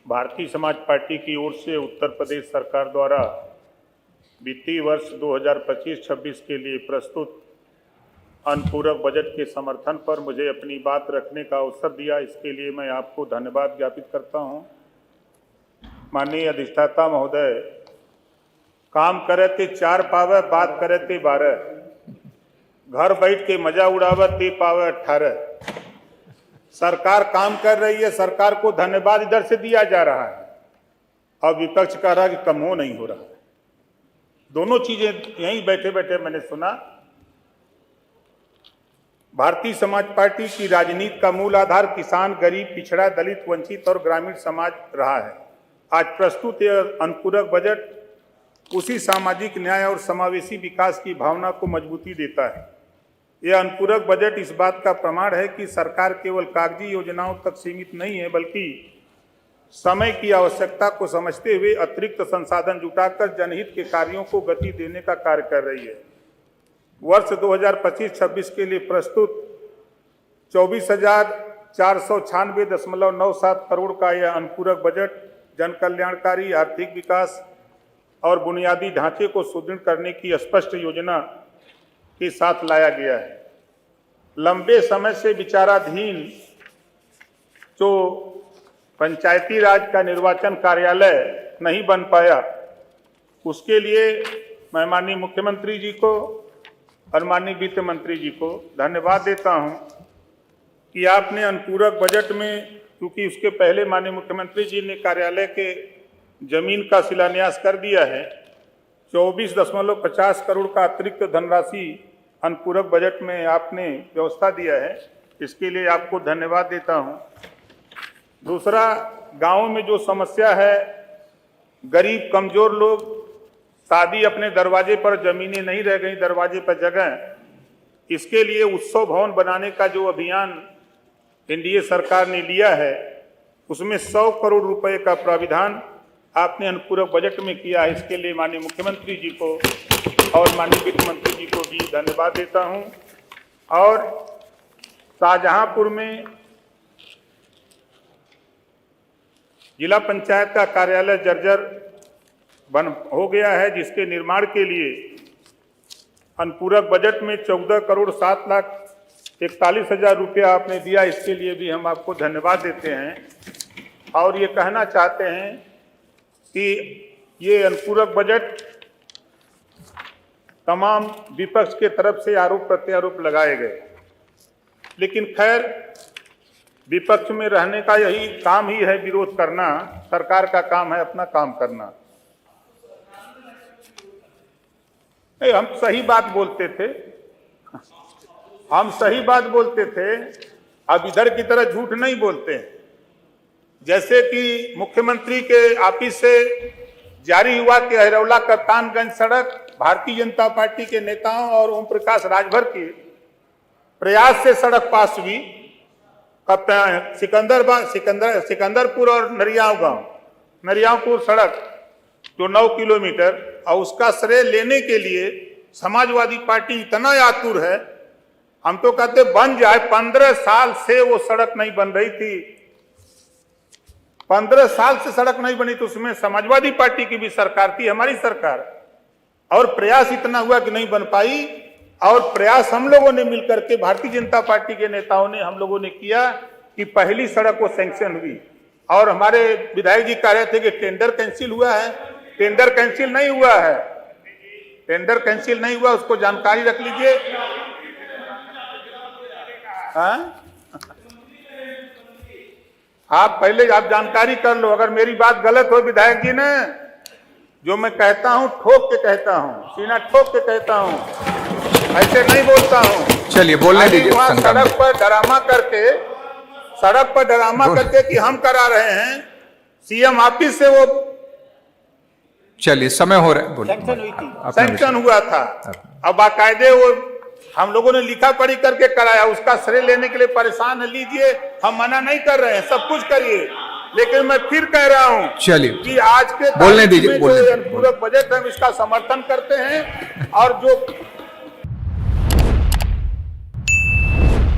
Bharatiya Samaj party की ओर से उत्तर प्रदेश सरकार द्वारा वित्तीय वर्ष 2025-26 के लिए प्रस्तुत अनुपूरक बजट के समर्थन पर मुझे अपनी बात रखने का अवसर दिया, इसके लिए मैं आपको धन्यवाद ज्ञापित करता हूं। माननीय अधिष्ठाता महोदय, काम करे ते 4 पावे, बात करे ते 12, घर बैठ के मजा उड़ावे ते पावे 18। सरकार काम कर रही है, सरकार को धन्यवाद इधर से दिया जा रहा है और विपक्ष कह रहा है कि कम हो नहीं हो रहा है। दोनों चीजें यहीं बैठे बैठे मैंने सुना। भारतीय समाज पार्टी की राजनीति का मूल आधार किसान, गरीब, पिछड़ा, दलित, वंचित और ग्रामीण समाज रहा है। आज प्रस्तुत यह अनुपूरक बजट उसी सामाजिक न्याय और समावेशी विकास की भावना को मजबूती देता है। यह अनुपूरक बजट इस बात का प्रमाण है कि सरकार केवल कागजी योजनाओं तक सीमित नहीं है, बल्कि समय की आवश्यकता को समझते हुए अतिरिक्त संसाधन जुटाकर जनहित के कार्यों को गति देने का कार्य कर रही है। वर्ष 2025-26 के लिए प्रस्तुत 24,496.97 करोड़ का यह अनुपूरक बजट जन कल्याणकारी, आर्थिक विकास और बुनियादी ढांचे को सुदृढ़ करने की स्पष्ट योजना के साथ लाया गया है। लंबे समय से विचाराधीन जो पंचायती राज का निर्वाचन कार्यालय नहीं बन पाया, उसके लिए मैं माननीय मुख्यमंत्री जी को और माननीय वित्त मंत्री जी को धन्यवाद देता हूं कि आपने अनुपूरक बजट में, क्योंकि उसके पहले माननीय मुख्यमंत्री जी ने कार्यालय के जमीन का शिलान्यास कर दिया है, 24.50 करोड़ का अतिरिक्त धनराशि अनुपूरक बजट में आपने व्यवस्था दिया है, इसके लिए आपको धन्यवाद देता हूं। दूसरा, गांव में जो समस्या है, गरीब कमजोर लोग, शादी अपने दरवाजे पर, जमीनें नहीं रह गई दरवाजे पर जगह, इसके लिए उत्सव भवन बनाने का जो अभियान एनडीए सरकार ने लिया है, उसमें 100 करोड़ रुपए का प्राविधान आपने अनुपूरक बजट में किया है। इसके लिए माननीय मुख्यमंत्री जी को और माननीय वित्त मंत्री जी को भी धन्यवाद देता हूं। और शाहजहांपुर में जिला पंचायत का कार्यालय जर्जर बन हो गया है, जिसके निर्माण के लिए अनुपूरक बजट में 14,07,41,000 रुपया आपने दिया, इसके लिए भी हम आपको धन्यवाद देते हैं। और ये कहना चाहते हैं कि ये अनुपूरक बजट तमाम विपक्ष के तरफ से आरोप प्रत्यारोप लगाए गए, लेकिन खैर विपक्ष में रहने का यही काम ही है, विरोध करना। सरकार का काम है अपना काम करना। हम सही बात बोलते थे, हम सही बात बोलते थे, अब इधर की तरह झूठ नहीं बोलते हैं। जैसे कि मुख्यमंत्री के ऑफिस से जारी हुआ कि अहिरौला कप्तानगंज सड़क भारतीय जनता पार्टी के नेताओं और ओम प्रकाश राजभर के प्रयास से सड़क पास हुई। सिकंदरपुर और नरियापुर सड़क जो 9 किलोमीटर, और उसका श्रेय लेने के लिए समाजवादी पार्टी इतना आतुर है। हम तो कहते बन जाए, 15 साल से वो सड़क नहीं बन रही थी, 15 साल से सड़क नहीं बनी, तो उसमें समाजवादी पार्टी की भी सरकार थी, हमारी सरकार, और प्रयास इतना हुआ कि नहीं बन पाई। और प्रयास हम लोगों ने मिलकर के, भारतीय जनता पार्टी के नेताओं ने, हम लोगों ने किया कि पहली सड़क वो सैंक्शन हुई। और हमारे विधायक जी कह रहे थे कि टेंडर कैंसिल हुआ है। टेंडर कैंसिल नहीं हुआ है, टेंडर कैंसिल नहीं हुआ, उसको जानकारी रख लीजिए। आप पहले आप जानकारी कर लो। अगर मेरी बात गलत हो विधायक जी ने, जो मैं कहता हूं ठोक के कहता हूं, सीना ठोक के कहता हूं, ऐसे नहीं बोलता हूं। चलिए बोलने दीजिए। सड़क पर ड्रामा करके कि हम करा रहे हैं, सीएम ऑफिस से वो, चलिए समय हो रहा है, सैंक्शन हुआ था। अब बाकायदे वो हम लोगों ने लिखा पढ़ी करके कराया, उसका श्रेय लेने के लिए परेशान है। लीजिए, हम मना नहीं कर रहे हैं, सब कुछ करिए, लेकिन मैं फिर कह रहा हूं कि आज के बोलने दीजिए, पूरक बजट हम इसका समर्थन करते हैं। और जो